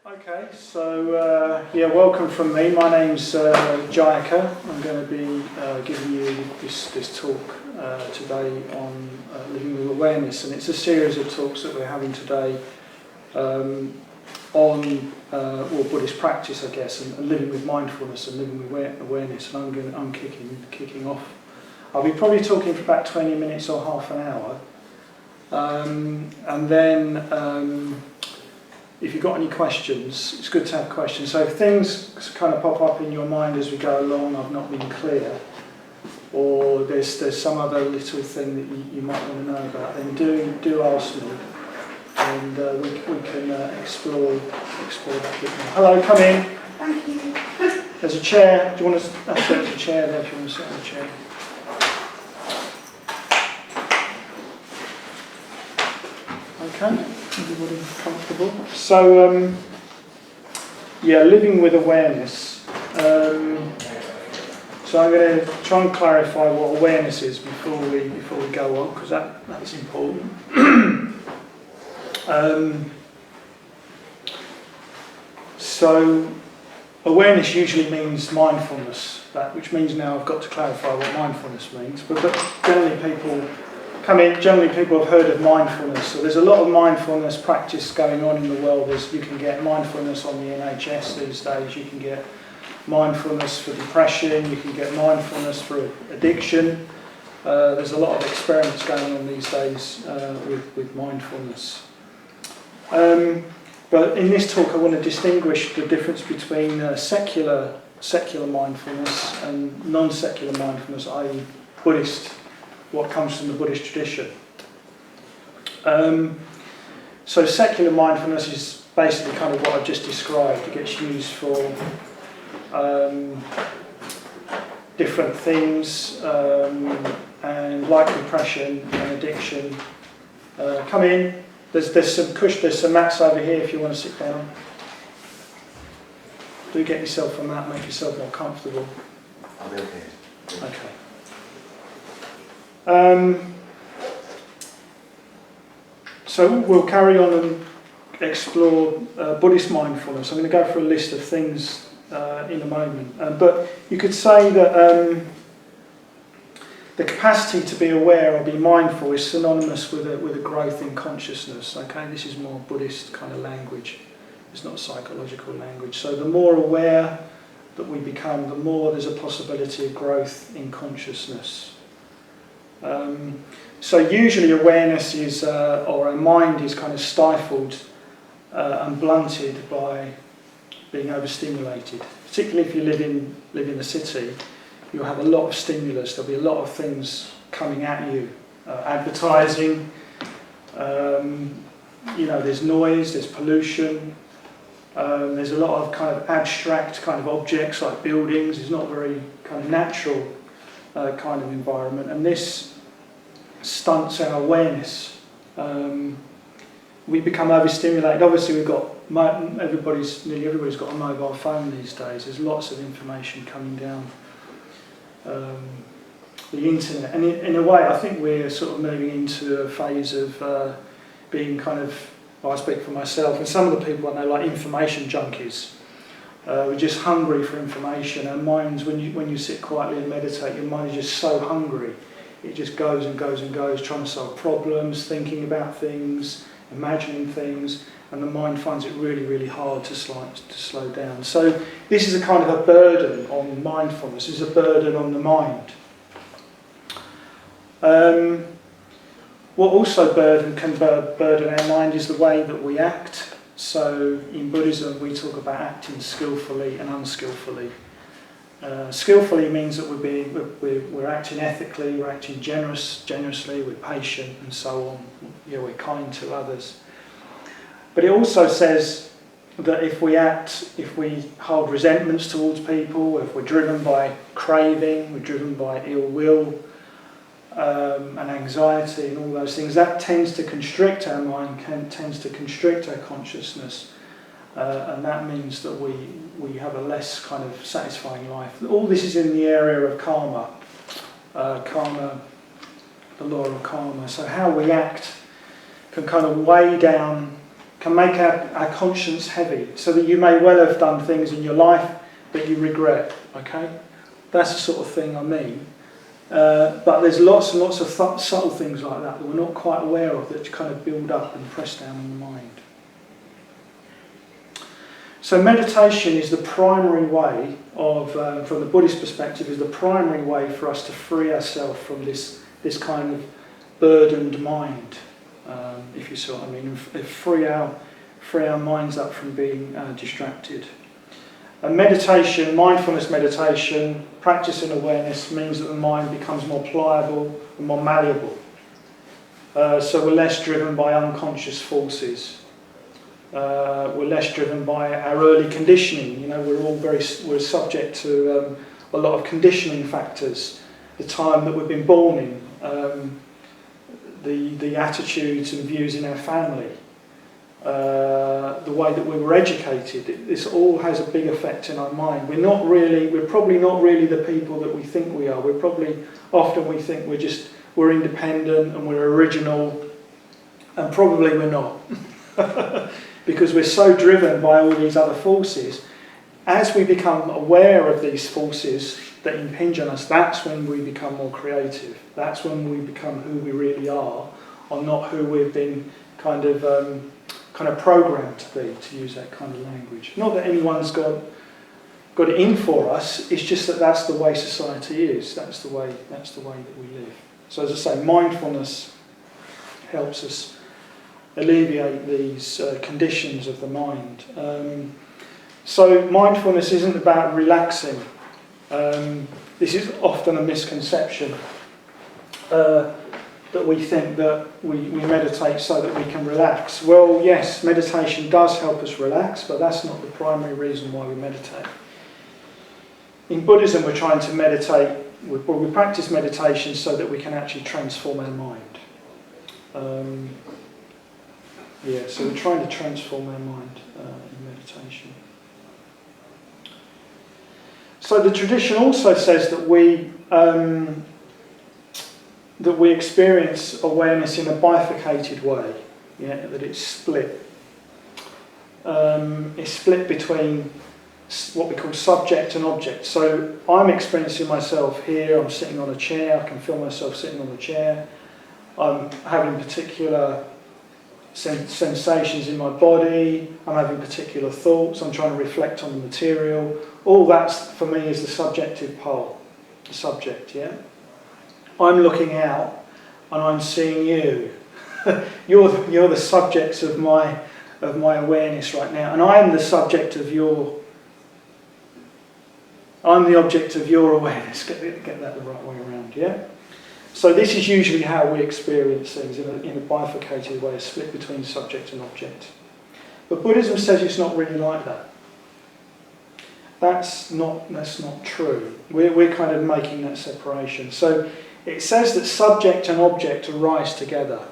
Okay, so yeah, welcome from me. My name's Jayaka. I'm going to be giving you this talk today on living with awareness, and it's a series of talks that we're having today on Buddhist practice, I guess, and living with mindfulness and living with awareness. And I'm kicking off. I'll be probably talking for about 20 minutes or half an hour, and then. If you've got any questions, it's good to have questions. So if things kind of pop up in your mind as we go along, I've not been clear, or there's some other little thing that you might want to know about, then do ask me, and we can explore that bit more. Hello, come in. Thank you. There's a chair. Do you want to? There's a chair there if you want to sit on the chair. Okay. Everybody comfortable? So, yeah, living with awareness. So I'm going to try and clarify what awareness is before we go on, because that's important. So, awareness usually means mindfulness, which means now I've got to clarify what mindfulness means. But generally people have heard of mindfulness. So there's a lot of mindfulness practice going on in the world. You can get mindfulness on the NHS these days. You can get mindfulness for depression. You can get mindfulness for addiction. There's a lot of experiments going on these days with mindfulness. But in this talk, I want to distinguish the difference between secular mindfulness and non-secular mindfulness, i.e. Buddhist. What comes from the Buddhist tradition. So secular mindfulness is basically kind of what I've just described. It gets used for different things, and like depression and addiction. Come in. There's some mats over here if you want to sit down. Do get yourself a mat, make yourself more comfortable. I'll be okay. Okay. So we'll carry on and explore Buddhist mindfulness. I'm going to go through a list of things in a moment. But you could say that the capacity to be aware or be mindful is synonymous with a growth in consciousness. Okay, this is more Buddhist kind of language. It's not psychological language. So the more aware that we become, the more there's a possibility of growth in consciousness. So usually awareness is, or our mind is kind of stifled and blunted by being overstimulated. Particularly if you live in the city, you'll have a lot of stimulus. There'll be a lot of things coming at you. Advertising, there's noise, there's pollution. There's a lot of kind of abstract kind of objects like buildings. It's not very kind of natural kind of environment, and this stunts our awareness. We become overstimulated. Obviously, nearly everybody's got a mobile phone these days. There's lots of information coming down the internet, and in a way, I think we're sort of moving into a phase of being kind of. Well, I speak for myself, and some of the people I know, like information junkies. We're just hungry for information. Our minds, when you sit quietly and meditate, your mind is just so hungry. It just goes and goes and goes, trying to solve problems, thinking about things, imagining things, and the mind finds it really, really hard to slow down. So this is a kind of a burden on mindfulness. This is a burden on the mind. What also can burden our mind is the way that we act. So in Buddhism we talk about acting skillfully and unskillfully. Skillfully means that we're acting ethically, we're acting generously, we're patient and so on. We're kind to others. But it also says that if we hold resentments towards people, if we're driven by craving, we're driven by ill will, and anxiety and all those things, that tends to constrict our mind, tends to constrict our consciousness, and that means that we have a less kind of satisfying life. All this is in the area of karma, the law of karma. So how we act can kind of weigh down can make our conscience heavy, so that you may well have done things in your life that you regret. Okay, that's the sort of thing I mean. But there's lots and lots of subtle things like that we're not quite aware of, that kind of build up and press down on the mind. So meditation is the primary way of, from the Buddhist perspective, is the primary way for us to free ourselves from this kind of burdened mind, if you see what I mean, and free our minds up from being distracted. And meditation, mindfulness meditation, practicing awareness means that the mind becomes more pliable and more malleable. So we're less driven by unconscious forces. We're less driven by our early conditioning. You know, we're subject to a lot of conditioning factors. The time that we've been born in, the attitudes and views in our family, the way that we were educated. This all has a big effect in our mind. We're probably not really the people that we think we are. Often we think we're independent and we're original, and probably we're not. Because we're so driven by all these other forces. As we become aware of these forces that impinge on us, that's when we become more creative. That's when we become who we really are, or not who we've been kind of programmed to be, to use that kind of language. Not that anyone's got it in for us. It's just that that's the way society is. That's the way that we live. So as I say, mindfulness helps us alleviate these conditions of the mind. So mindfulness isn't about relaxing. This is often a misconception, that we think that we meditate so that we can relax. Well, yes, meditation does help us relax, but that's not the primary reason why we meditate. In Buddhism, we're trying to meditate, we practice meditation so that we can actually transform our mind. So we're trying to transform our mind in meditation. So the tradition also says that we experience awareness in a bifurcated way. Yeah, that it's split. It's split between what we call subject and object. So I'm experiencing myself here. I'm sitting on a chair. I can feel myself sitting on the chair. I'm having particular sensations in my body, I'm having particular thoughts, I'm trying to reflect on the material. All that for me is the subjective pole, the subject, yeah? I'm looking out and I'm seeing you. You're the subjects of my awareness right now, and I am the subject of I'm the object of your awareness. Get that the right way around, yeah? So this is usually how we experience things, in a bifurcated way, a split between subject and object. But Buddhism says it's not really like that. That's not true. We're kind of making that separation. So it says that subject and object arise together.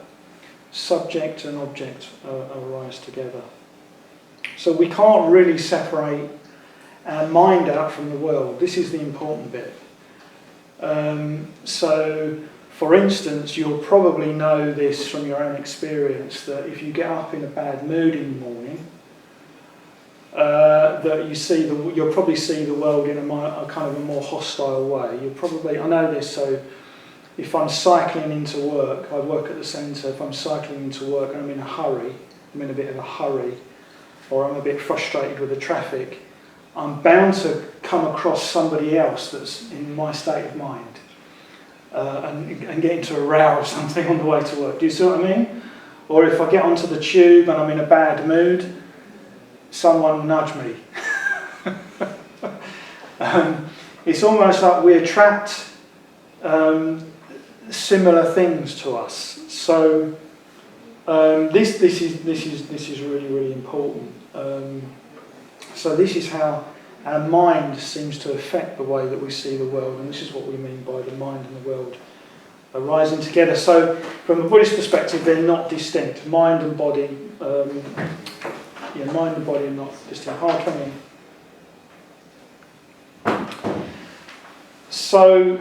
Subject and object arise together. So we can't really separate our mind out from the world. This is the important bit. So, for instance, you'll probably know this from your own experience, that if you get up in a bad mood in the morning, that you'll probably see the world in a kind of a more hostile way. I know this, so if I'm cycling into work, I work at the centre, if I'm cycling into work and I'm in a bit of a hurry, or I'm a bit frustrated with the traffic, I'm bound to come across somebody else that's in my state of mind. And get into a row or something on the way to work. Do you see what I mean? Or if I get onto the tube and I'm in a bad mood, someone nudge me. It's almost like we attract similar things to us. So this is really, really important. So this is how our mind seems to affect the way that we see the world, and this is what we mean by the mind and the world arising together. So from a Buddhist perspective, they're not distinct. Mind and body are not distinct. Hi, come in. So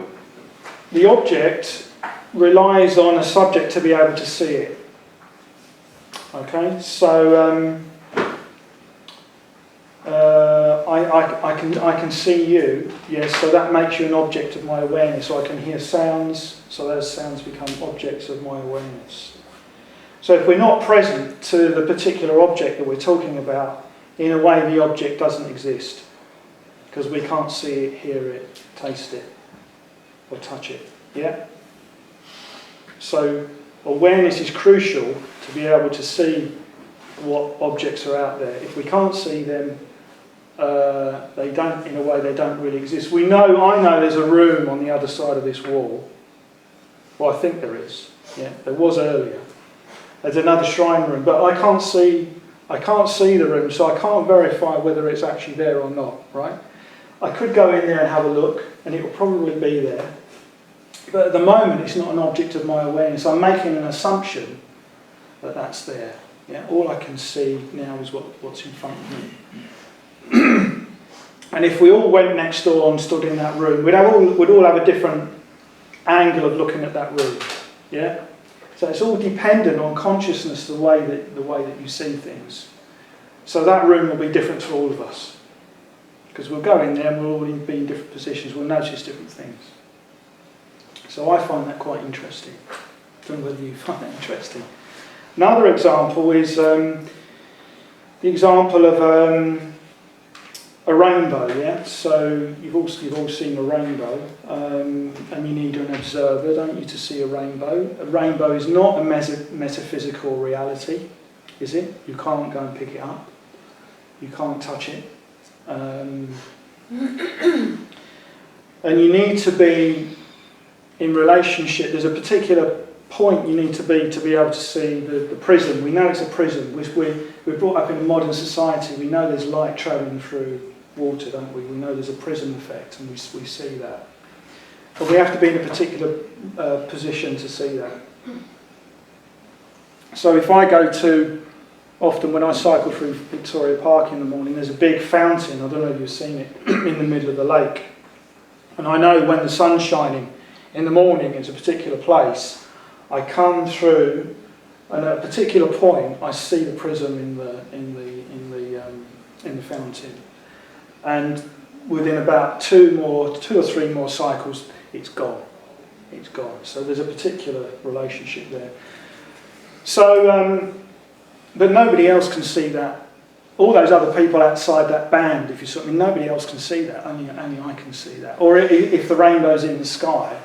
the object relies on a subject to be able to see it. Okay, so I can see you, yes, so that makes you an object of my awareness. So I can hear sounds, so those sounds become objects of my awareness. So if we're not present to the particular object that we're talking about, in a way the object doesn't exist, because we can't see it, hear it, taste it, or touch it. Yeah? So awareness is crucial to be able to see what objects are out there. If we can't see them, they don't, in a way, they don't really exist. I know there's a room on the other side of this wall. Well, I think there is. Yeah, there was earlier. There's another shrine room, but I can't see the room, so I can't verify whether it's actually there or not, right? I could go in there and have a look, and it will probably be there. But at the moment, it's not an object of my awareness. I'm making an assumption that that's there. Yeah, all I can see now is what's in front of me. And if we all went next door and stood in that room, we'd all have a different angle of looking at that room. Yeah. So it's all dependent on consciousness, the way that you see things. So that room will be different for all of us, because we'll go in there and we'll all be in different positions. We'll notice different things. So I find that quite interesting. I don't know whether you find that interesting. Another example is the example of a rainbow. Yeah, so you've all seen a rainbow, and you need an observer, don't you, to see a rainbow. A rainbow is not a metaphysical reality, is it? You can't go and pick it up. You can't touch it, and you need to be in relationship. There's a particular point you need to be able to see the prism. We know it's a prism. We're brought up in a modern society. We know there's light travelling through water, don't we? We know there's a prism effect, and we see that. But we have to be in a particular position to see that. So if I go to, often when I cycle through Victoria Park in the morning, there's a big fountain, I don't know if you've seen it, in the middle of the lake. And I know when the sun's shining in the morning it's a particular place, I come through, and at a particular point I see the prism in the fountain. And within about two or three more cycles, it's gone. It's gone. So there's a particular relationship there. So, but nobody else can see that. All those other people outside that band, if you saw, nobody else can see that. Only I can see that. Or if the rainbow's in the sky,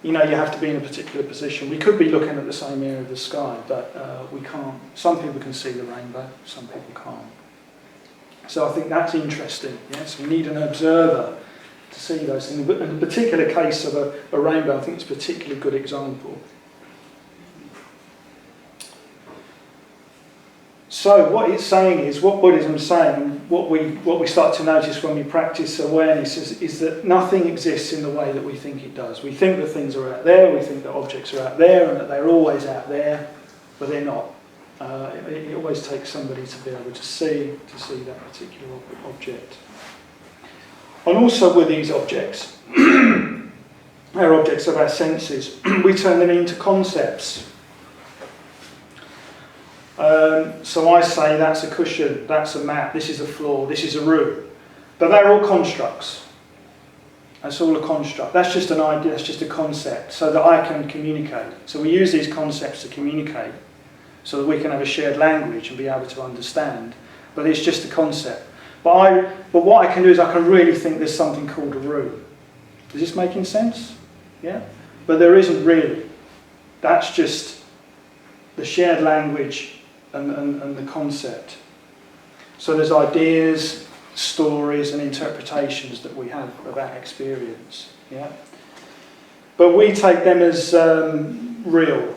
you have to be in a particular position. We could be looking at the same area of the sky, but we can't. Some people can see the rainbow, some people can't. So I think that's interesting. Yes, we need an observer to see those things. But in the particular case of a rainbow, I think it's a particularly good example. So what it's saying is, what Buddhism's saying, what we start to notice when we practice awareness is that nothing exists in the way that we think it does. We think that things are out there, we think that objects are out there, and that they're always out there, but they're not. It always takes somebody to be able to see that particular object. And also with these objects, they're objects of our senses, we turn them into concepts. So I say that's a cushion, that's a mat, this is a floor, this is a room. But they're all constructs. That's all a construct. That's just an idea, that's just a concept, so that I can communicate. So we use these concepts to communicate, so that we can have a shared language and be able to understand. But it's just a concept. But what I can do is I can really think there's something called a room. Is this making sense? Yeah? But there isn't really. That's just the shared language and the concept. So there's ideas, stories and interpretations that we have of that experience. Yeah? But we take them as real,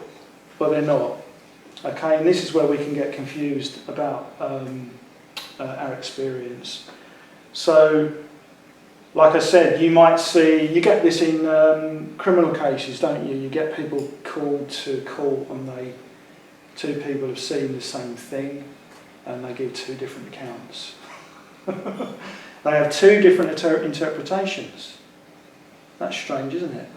but they're not. Okay, and this is where we can get confused about our experience. So, like I said, you get this in criminal cases, don't you? You get people called to court and two people have seen the same thing and they give two different accounts. They have two different interpretations. That's strange, isn't it?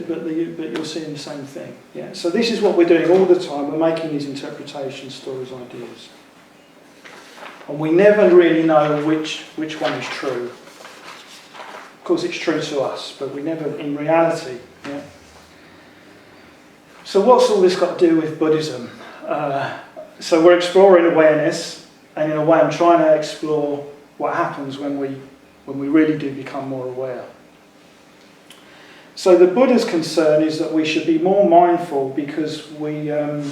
But you're seeing the same thing. Yeah. So this is what we're doing all the time. We're making these interpretations, stories, ideas. And we never really know which one is true. Of course it's true to us, but we never, in reality. Yeah. So what's all this got to do with Buddhism? So we're exploring awareness, and in a way I'm trying to explore what happens when we really do become more aware. So the Buddha's concern is that we should be more mindful because we're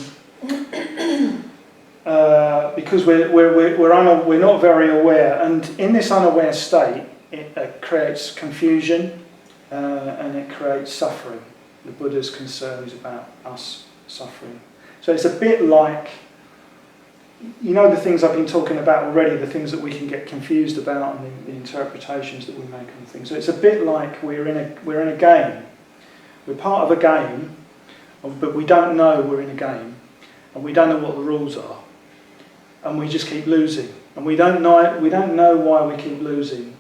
not very aware, and in this unaware state it creates confusion and it creates suffering. The Buddha's concern is about us suffering. So it's a bit like, you know, the things I've been talking about already, the things that we can get confused about and the interpretations that we make on things. So it's a bit like we're in a game. We're part of a game, but we don't know we're in a game, and we don't know what the rules are, and we just keep losing, and we don't know why we keep losing,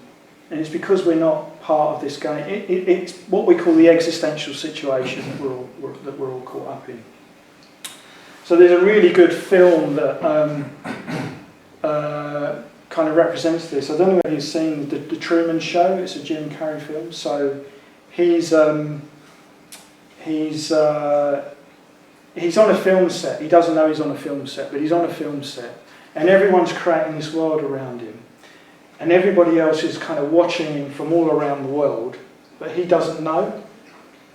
and it's because we're not part of this game. It's what we call the existential situation that we're all caught up in. So there's a really good film that kind of represents this. I don't know whether you've seen the Truman Show. It's a Jim Carrey film. So he's on a film set. He doesn't know he's on a film set, but he's on a film set, and everyone's creating this world around him, and everybody else is kind of watching him from all around the world, but he doesn't know,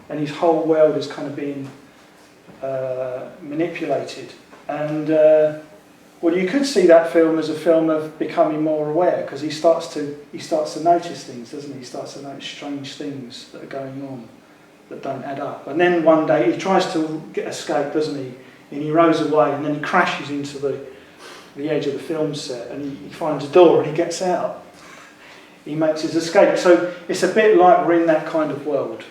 and his whole world is kind of being manipulated. And well, you could see that film as a film of becoming more aware, because he starts to notice things, doesn't he? He starts to notice strange things that are going on that don't add up. And then one day he tries to escape, doesn't he? And he rows away, and then he crashes into the edge of the film set, and he finds a door and he gets out. He makes his escape. So it's a bit like we're in that kind of world.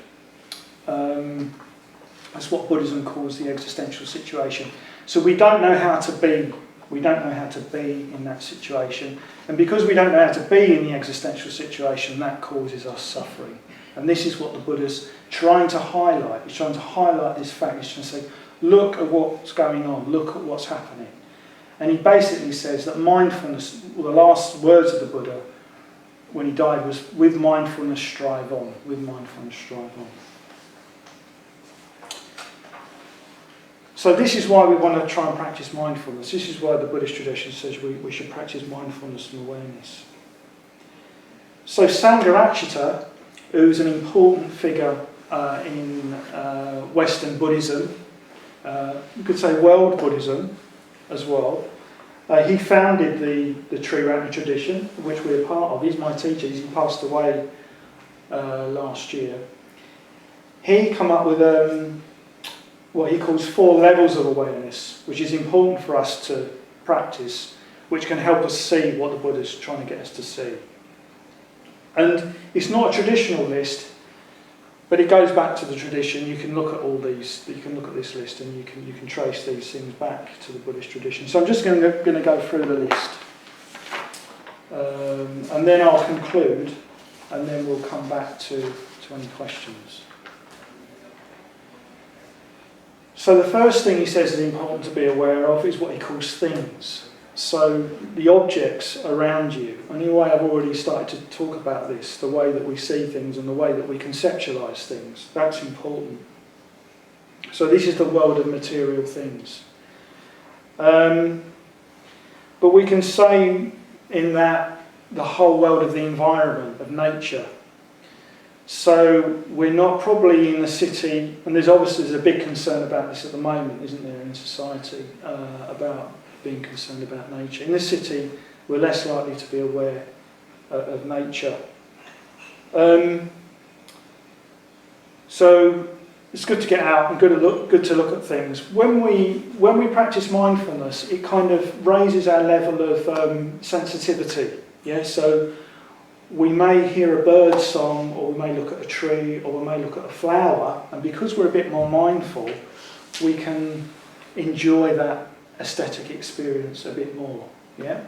That's what Buddhism calls the existential situation. So we don't know how to be. We don't know how to be in that situation. And because we don't know how to be in the existential situation, that causes us suffering. And this is what the Buddha's trying to highlight. He's trying to highlight this fact. He's trying to say, look at what's going on. Look at what's happening. And he basically says that mindfulness, well, the last words of the Buddha when he died was, with mindfulness strive on. With mindfulness strive on. So this is why we want to try and practice mindfulness. This is why the Buddhist tradition says we should practice mindfulness and awareness. So Sangharakshita, who's an important figure in Western Buddhism, you could say world Buddhism as well, he founded the Triratna tradition, which we're part of. He's my teacher. He passed away last year. He came up with what he calls 4 levels of awareness, which is important for us to practice, which can help us see what the Buddha's trying to get us to see. And it's not a traditional list, but it goes back to the tradition. You can look at all these, you can look at this list, and you can trace these things back to the Buddhist tradition. So I'm just going to go through the list. And then I'll conclude, and then we'll come back to any questions. So the first thing he says is important to be aware of is what he calls things. So the objects around you. Anyway, I've already started to talk about this, the way that we see things and the way that we conceptualise things. That's important. So this is the world of material things. But we can say in that the whole world of the environment, of nature. So we're not probably in the city, and there's a big concern about this at the moment, isn't there, in society, about being concerned about nature. In the city, we're less likely to be aware of nature. So it's good to get out and good to look at things. When we practice mindfulness, it kind of raises our level of sensitivity. Yeah, so we may hear a bird song, or we may look at a tree, or we may look at a flower, and because we're a bit more mindful, we can enjoy that aesthetic experience a bit more. Yeah,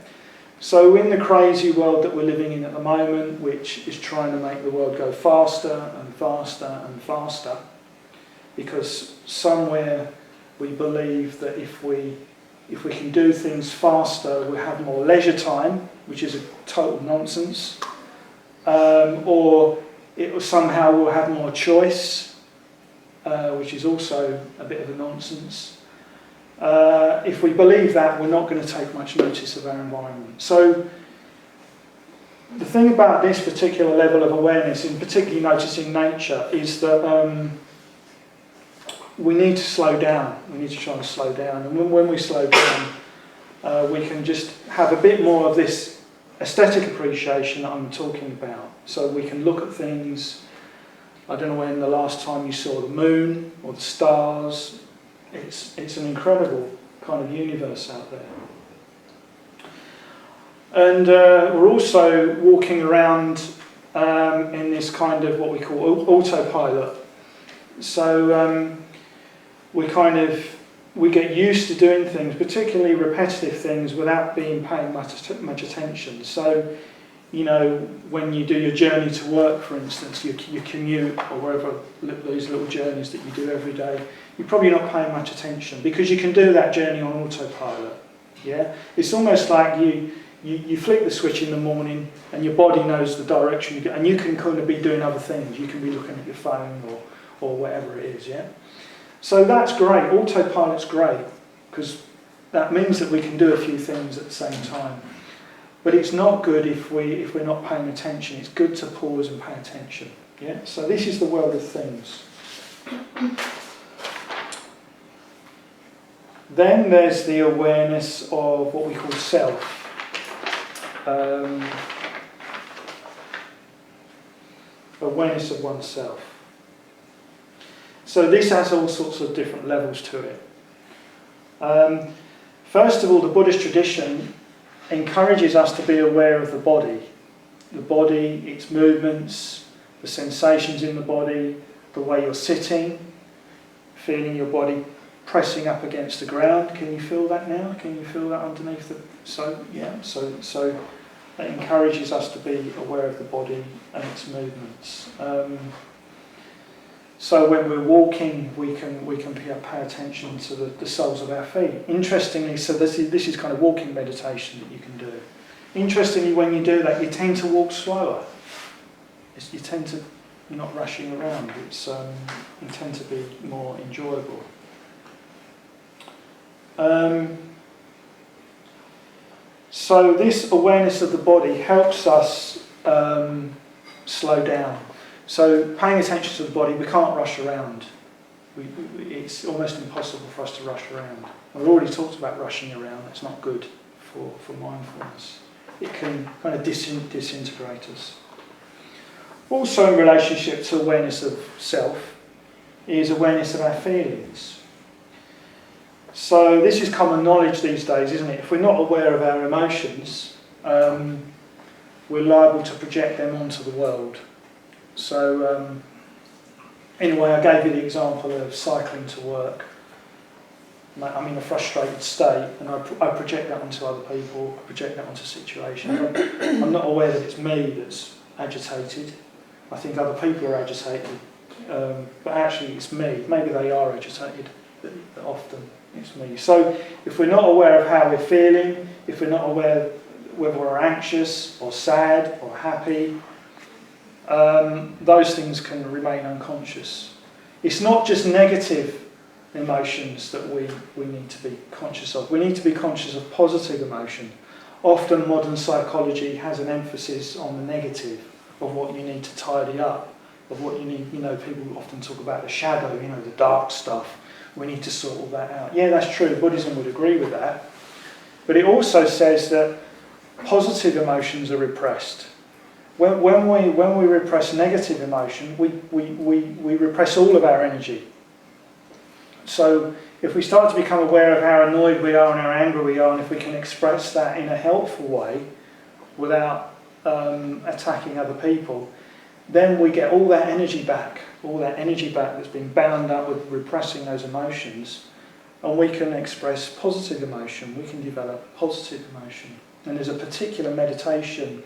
So in the crazy world that we're living in at the moment, which is trying to make the world go faster and faster and faster, because somewhere we believe that if we can do things faster, we'll have more leisure time, which is a total nonsense, or somehow we'll have more choice, which is also a bit of a nonsense. If we believe that, we're not going to take much notice of our environment. So the thing about this particular level of awareness, in particularly noticing nature, is that we need to slow down. We need to try and slow down. And when we slow down, we can just have a bit more of this aesthetic appreciation that I'm talking about. So we can look at things. I don't know when the last time you saw the moon or the stars. It's an incredible kind of universe out there. And we're also walking around in this kind of what we call autopilot. So we get used to doing things, particularly repetitive things, without paying much attention. So, you know, when you do your journey to work, for instance, your commute or wherever, these little journeys that you do every day, you're probably not paying much attention because you can do that journey on autopilot. Yeah, it's almost like you flick the switch in the morning and your body knows the direction you go, and you can kind of be doing other things. You can be looking at your phone or whatever it is. Yeah, so that's great. Autopilot's great because that means that we can do a few things at the same time. But it's not good if we're not paying attention. It's good to pause and pay attention. Yeah. So this is the world of things. Then there's the awareness of what we call self. Awareness of oneself. So this has all sorts of different levels to it. First of all, the Buddhist tradition encourages us to be aware of the body, its movements, the sensations in the body, the way you're sitting, feeling your body pressing up against the ground. Can you feel that now? Can you feel that underneath the... So that encourages us to be aware of the body and its movements. So when we're walking, we can pay attention to the soles of our feet. Interestingly, so this is kind of walking meditation that you can do. Interestingly, when you do that, you tend to walk slower. You're not rushing around. You tend to be more enjoyable. So this awareness of the body helps us slow down. So paying attention to the body, we can't rush around. It's almost impossible for us to rush around. We've already talked about rushing around. That's not good for mindfulness. It can kind of disintegrate us. Also in relationship to awareness of self is awareness of our feelings. So this is common knowledge these days, isn't it? If we're not aware of our emotions, we're liable to project them onto the world. So anyway, I gave you the example of cycling to work. I'm in a frustrated state and I project that onto other people, I project that onto situations. I'm not aware that it's me that's agitated. I think other people are agitated, but actually it's me. Maybe they are agitated, but often it's me. So if we're not aware of how we're feeling, if we're not aware whether we're anxious or sad or happy, those things can remain unconscious. It's not just negative emotions that we need to be conscious of. We need to be conscious of positive emotion. Often modern psychology has an emphasis on the negative, of what you need to tidy up, of what you need, people often talk about the shadow, the dark stuff. We need to sort all that out. Yeah, that's true. Buddhism would agree with that. But it also says that positive emotions are repressed. When we repress negative emotion, we repress all of our energy. So if we start to become aware of how annoyed we are and how angry we are, and if we can express that in a helpful way without attacking other people, then we get all that energy back that's been bound up with repressing those emotions, and we can express positive emotion, we can develop positive emotion. And there's a particular meditation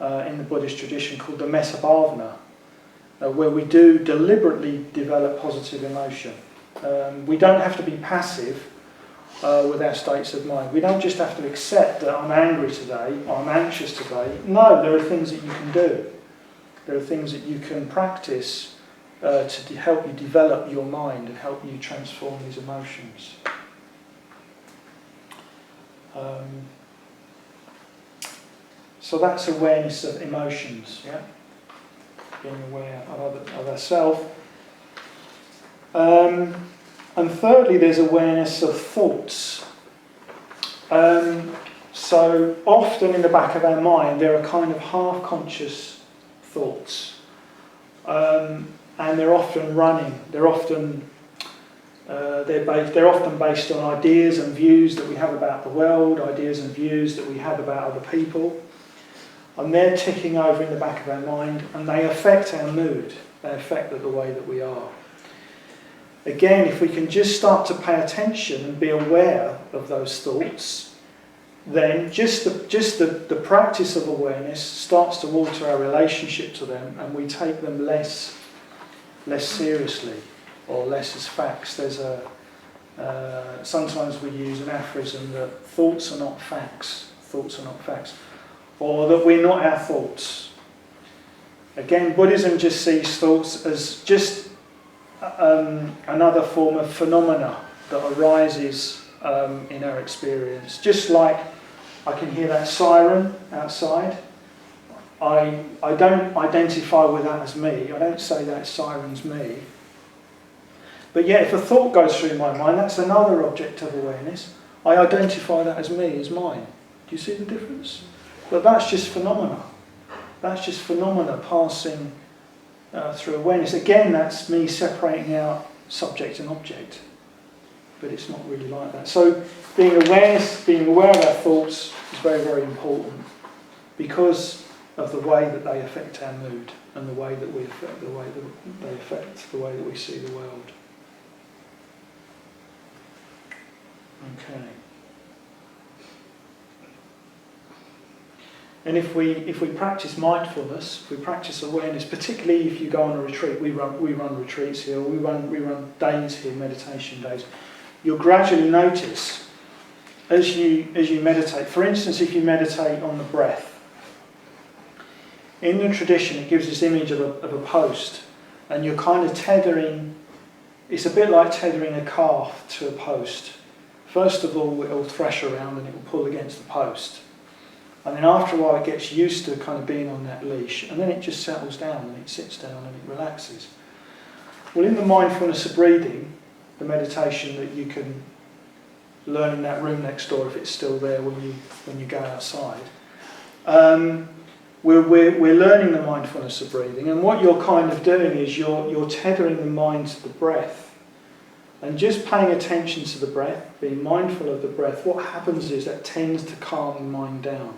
in the Buddhist tradition called the Metta Bhavana, where we do deliberately develop positive emotion. We don't have to be passive with our states of mind. We don't just have to accept that I'm angry today, or I'm anxious today. No, there are things that you can do. There are things that you can practice to help you develop your mind and help you transform these emotions. So that's awareness of emotions, yeah? Being aware of ourselves. And thirdly, there's awareness of thoughts. So often in the back of our mind, there are kind of half-conscious thoughts. And they're often running. They're often based on ideas and views that we have about the world, ideas and views that we have about other people. And they're ticking over in the back of our mind, and they affect our mood. They affect the way that we are. Again, if we can just start to pay attention and be aware of those thoughts, then just the practice of awareness starts to alter our relationship to them, and we take them less seriously or less as facts. There's sometimes we use an aphorism that thoughts are not facts. Thoughts are not facts. Or that we're not our thoughts. Again, Buddhism just sees thoughts as just another form of phenomena that arises in our experience. Just like I can hear that siren outside, I don't identify with that as me. I don't say that siren's me. But yet if a thought goes through my mind, that's another object of awareness. I identify that as me, as mine. Do you see the difference? But that's just phenomena. That's just phenomena passing through awareness. Again, that's me separating out subject and object. But it's not really like that. So being aware of our thoughts is very, very important because of the way that they affect our mood and the way that we affect the way that they affect the way that we see the world. Okay. And if we practice mindfulness, if we practice awareness, particularly if you go on a retreat, we run retreats here, or we run days here, meditation days, you'll gradually notice as you meditate. For instance, if you meditate on the breath, in the tradition it gives this image of a post, and you're kind of tethering. It's a bit like tethering a calf to a post. First of all, it'll thrash around and it will pull against the post. And then after a while it gets used to kind of being on that leash, and then it just settles down and it sits down and it relaxes. Well, in the mindfulness of breathing, the meditation that you can learn in that room next door if it's still there when you go outside, we're learning the mindfulness of breathing, and what you're kind of doing is you're tethering the mind to the breath. And just paying attention to the breath, being mindful of the breath, what happens is that tends to calm the mind down.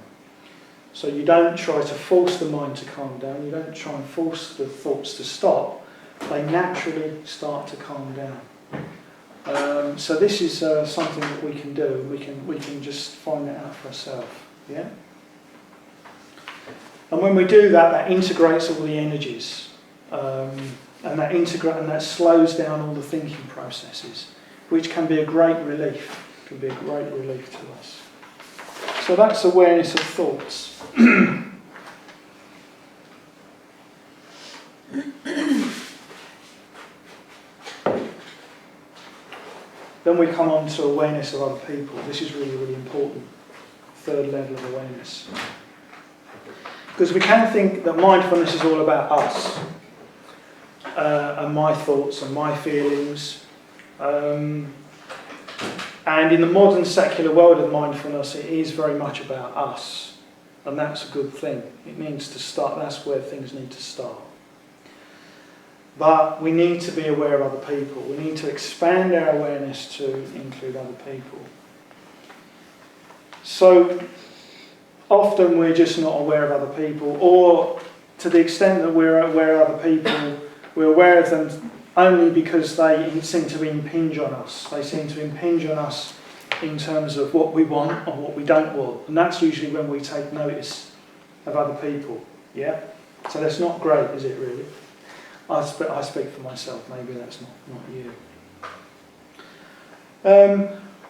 So you don't try to force the mind to calm down, you don't try and force the thoughts to stop, they naturally start to calm down. So this is something that we can do, we can just find that out for ourselves. Yeah? And when we do that, that integrates all the energies. And that slows down all the thinking processes, which can be a great relief. Can be a great relief to us. So that's awareness of thoughts. Then we come on to awareness of other people. This is really, really important. Third level of awareness. Because we can think that mindfulness is all about us. And my thoughts and my feelings. And in the modern secular world of mindfulness, it is very much about us. And that's a good thing. It needs to start, that's where things need to start. But we need to be aware of other people. We need to expand our awareness to include other people. So often we're just not aware of other people, or to the extent that we're aware of other people, we're aware of them only because they seem to impinge on us. They seem to impinge on us in terms of what we want or what we don't want, and that's usually when we take notice of other people. Yeah, so that's not great, is it really? I speak for myself. Maybe that's not you.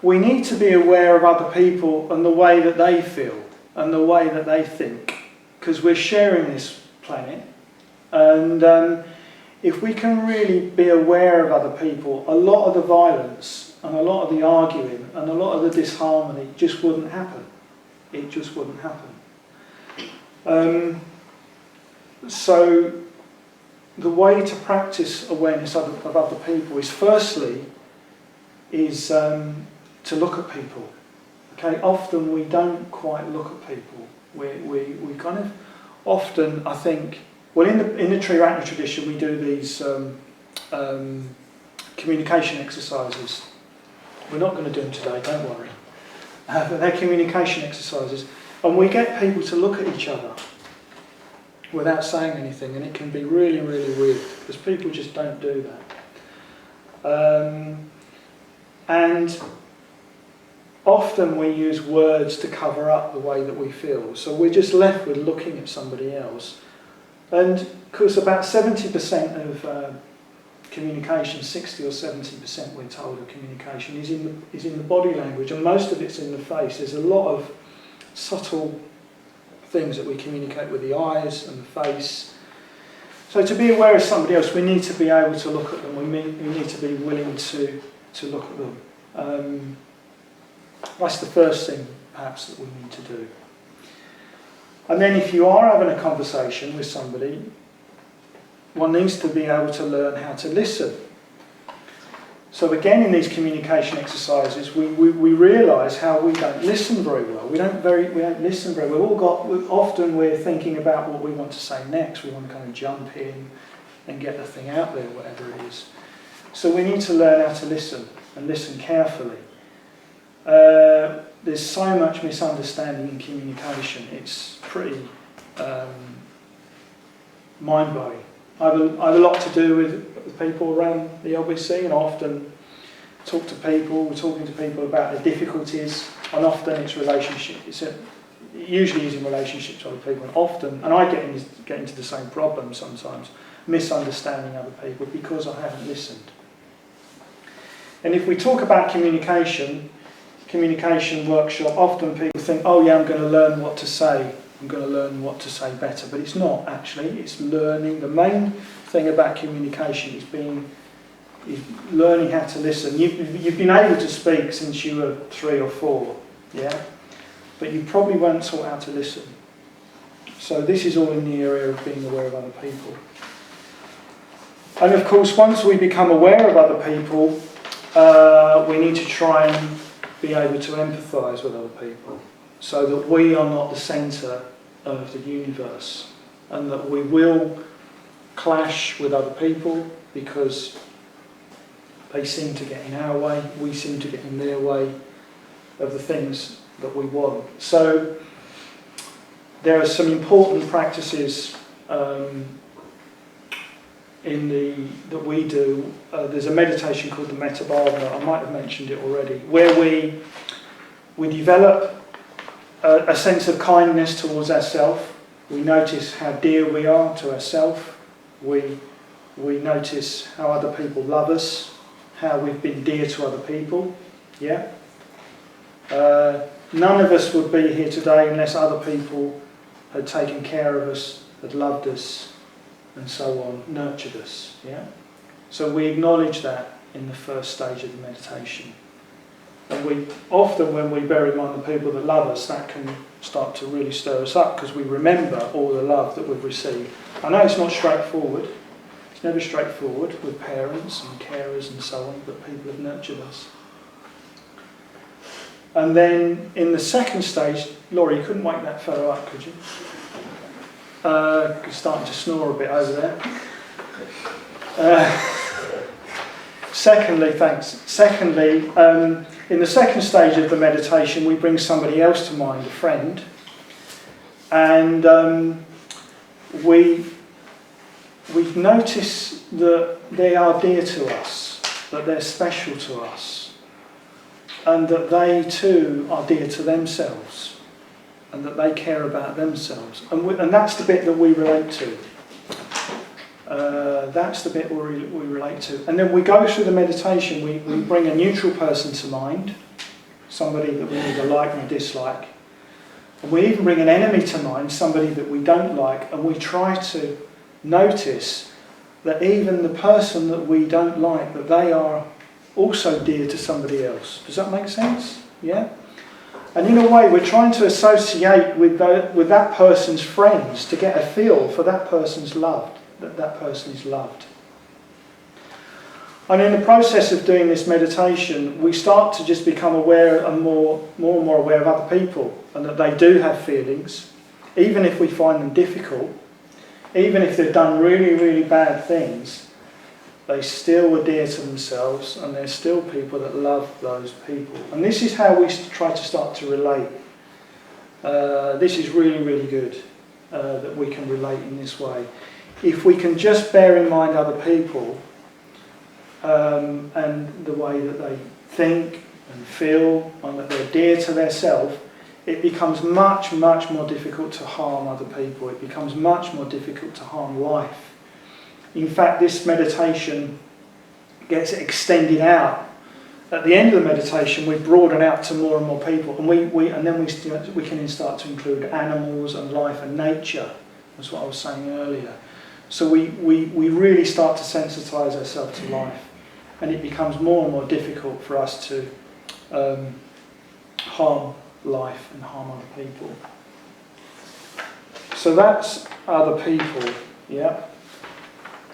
We need to be aware of other people and the way that they feel and the way that they think, because we're sharing this planet, and if we can really be aware of other people, a lot of the violence and a lot of the arguing and a lot of the disharmony just wouldn't happen. It just wouldn't happen. So the way to practice awareness of other people is, firstly, to look at people. Okay, often we don't quite look at people. We kind of often, I think, well, in the Triratna tradition, we do these communication exercises. We're not going to do them today, don't worry. But they're communication exercises, and we get people to look at each other without saying anything, and it can be really, really weird because people just don't do that. And often we use words to cover up the way that we feel, so we're just left with looking at somebody else. And because about 70% of communication, 60 or 70% we're told of communication is in the body language, and most of it's in the face. There's a lot of subtle things that we communicate with the eyes and the face. So to be aware of somebody else, we need to be able to look at them. We need to be willing to look at them. That's the first thing, perhaps, that we need to do. And then if you are having a conversation with somebody, one needs to be able to learn how to listen. So again, in these communication exercises, we realise how we don't listen very well. We don't listen very well. Often we're thinking about what we want to say next. We want to kind of jump in and get the thing out there, whatever it is. So we need to learn how to listen and listen carefully. There's so much misunderstanding in communication. It's pretty mind-blowing. I have a lot to do with people around the LBC, and I often talking to people about the difficulties, and often it's relationships. It usually is in relationships with other people, and I get into the same problem sometimes, misunderstanding other people because I haven't listened. And if we talk about communication workshop, often people think, oh yeah, I'm going to learn what to say. I'm going to learn what to say better. But it's not, actually. It's learning. The main thing about communication is learning how to listen. You've been able to speak since you were 3 or 4, yeah? But you probably weren't taught how to listen. So this is all in the area of being aware of other people. And of course, once we become aware of other people, we need to try and be able to empathise with other people, so that we are not the centre of the universe, and that we will clash with other people because they seem to get in our way, we seem to get in their way of the things that we want. So there are some important practices that we do. There's a meditation called the Metta Bhavana, I might have mentioned it already, where we develop a sense of kindness towards ourselves. We notice how dear we are to ourselves. We notice how other people love us, how we've been dear to other people. Yeah. None of us would be here today unless other people had taken care of us, had loved us, and so on, nurtured us. Yeah. So we acknowledge that in the first stage of the meditation. And when we bear in mind the people that love us, that can start to really stir us up, because we remember all the love that we've received. I know it's not straightforward. It's never straightforward with parents and carers and so on, but people have nurtured us. And then in the second stage, Laurie, you couldn't wake that fellow up, could you? Starting to snore a bit over there. Secondly, in the second stage of the meditation, we bring somebody else to mind, a friend, and we notice that they are dear to us, that they're special to us. and that they too are dear to themselves, and that they care about themselves. And that's the bit that we relate to. That's the bit we relate to. And then we go through the meditation, we bring a neutral person to mind, somebody that we either like or dislike. And we even bring an enemy to mind, somebody that we don't like, and we try to notice that even the person that we don't like, that they are also dear to somebody else. Does that make sense? Yeah? And in a way, we're trying to associate with that person's friends to get a feel for that person's loved, that person is loved. And in the process of doing this meditation, we start to just become aware and more and more aware of other people, and that they do have feelings, even if we find them difficult, even if they've done really, really bad things, they still are dear to themselves, and they're still people that love those people. And this is how we try to start to relate. This is really, really good, that we can relate in this way. If we can just bear in mind other people, and the way that they think and feel, and that they're dear to their self, it becomes much, much more difficult to harm other people. It becomes much more difficult to harm life. In fact, this meditation gets extended out. At the end of the meditation, we broaden out to more and more people, and we can then start to include animals and life and nature. That's what I was saying earlier. So we really start to sensitise ourselves to life, and it becomes more and more difficult for us to harm life and harm other people. So that's other people, yeah?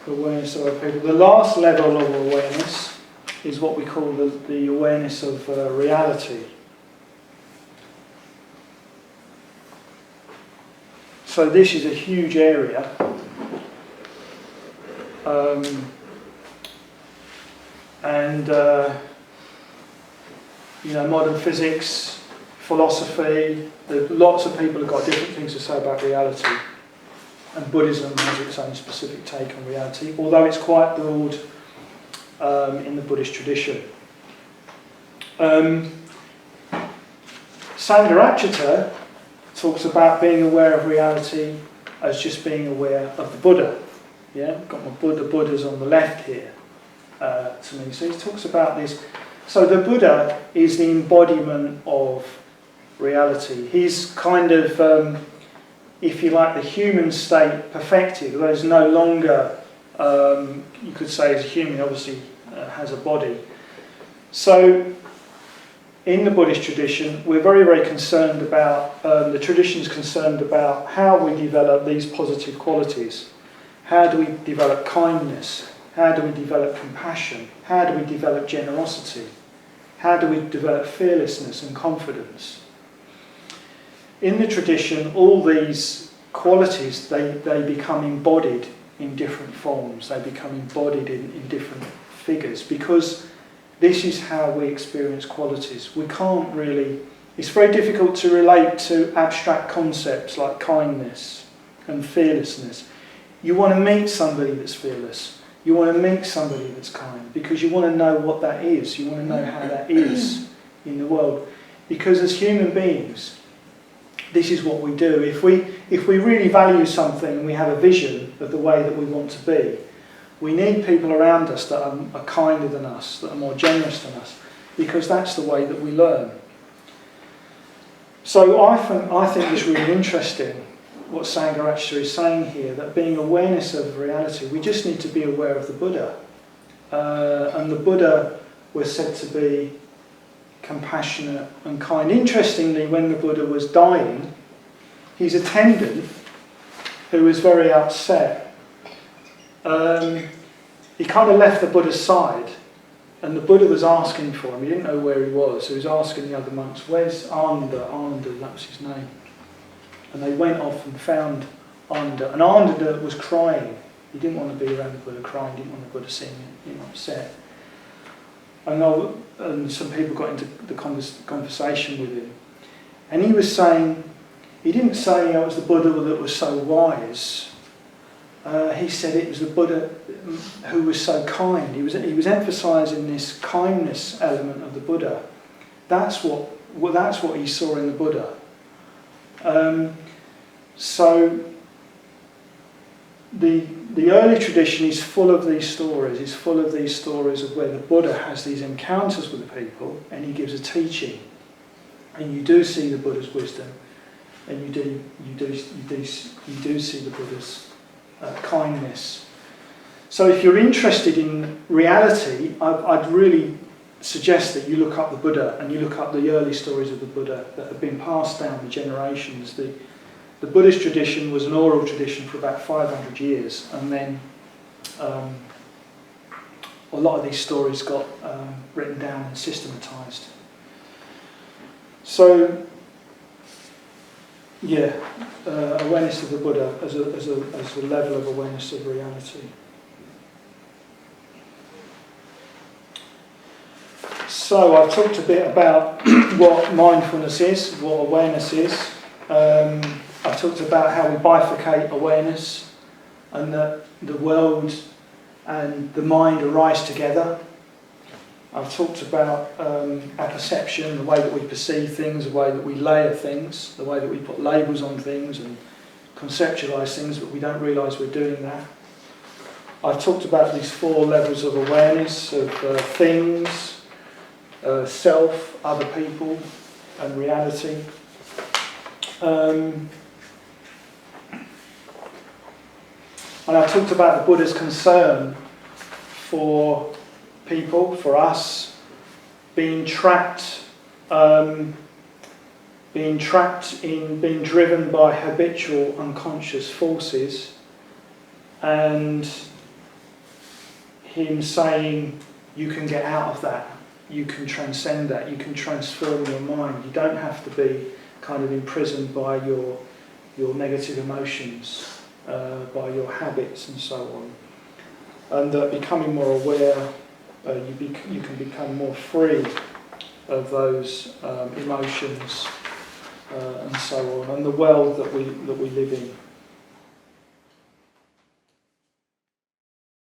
Awareness of other people. The last level of awareness is what we call the awareness of reality. So this is a huge area. Modern physics, philosophy, lots of people have got different things to say about reality. And Buddhism has its own specific take on reality, although it's quite broad in the Buddhist tradition. Sangharakshita talks about being aware of reality as just being aware of the Buddha. Yeah, I've got my Buddhas on the left here to me. So he talks about this. So the Buddha is the embodiment of reality. He's kind of, if you like, the human state perfected. There's no longer, you could say, as a human, obviously has a body. So in the Buddhist tradition, we're very, very concerned about, the tradition's concerned about how we develop these positive qualities. How do we develop kindness? How do we develop compassion? How do we develop generosity? How do we develop fearlessness and confidence? In the tradition, all these qualities, they become embodied in different forms. They become embodied in different figures, because this is how we experience qualities. We can't really... It's very difficult to relate to abstract concepts like kindness and fearlessness. You want to meet somebody that's fearless. You want to meet somebody that's kind, because you want to know what that is. You want to know how that is in the world. Because as human beings, this is what we do. If we really value something and we have a vision of the way that we want to be, we need people around us that are kinder than us, that are more generous than us, because that's the way that we learn. So I think it's really interesting what Sangharakshita is saying here, that being awareness of reality, we just need to be aware of the Buddha. And the Buddha was said to be compassionate and kind. Interestingly, when the Buddha was dying, his attendant, who was very upset, he kind of left the Buddha's side, and the Buddha was asking for him. He didn't know where he was, so he was asking the other monks, "Where's Ananda?" Ananda, that was his name. And they went off and found Ananda. And Ananda was crying. He didn't want to be around the Buddha crying, didn't want the Buddha seeing him upset. And some people got into the conversation with him. And he was saying, he didn't say it was the Buddha that was so wise. He said it was the Buddha who was so kind. He was emphasising this kindness element of the Buddha. That's what he saw in the Buddha. So the early tradition is full of these stories. It's full of these stories of where the Buddha has these encounters with the people, and he gives a teaching, and you do see the Buddha's wisdom, and you do see the Buddha's kindness. So if you're interested in reality, I'd really suggest that you look up the Buddha and you look up the early stories of the Buddha that have been passed down the generations. The Buddhist tradition was an oral tradition for about 500 years, and then a lot of these stories got written down and systematized. So, yeah, awareness of the Buddha as a level of awareness of reality. So I've talked a bit about what mindfulness is, what awareness is. I talked about how we bifurcate awareness, and that the world and the mind arise together. I've talked about our perception, the way that we perceive things, the way that we layer things, the way that we put labels on things and conceptualise things, but we don't realise we're doing that. I've talked about these 4 levels of awareness, of things, self, other people, and reality. And I talked about the Buddha's concern for people, for us, being trapped in being driven by habitual unconscious forces, and him saying, you can get out of that, you can transcend that, you can transform your mind. You don't have to be kind of imprisoned by your negative emotions, by your habits and so on. And that becoming more aware, you can become more free of those emotions and so on, and the world that we live in.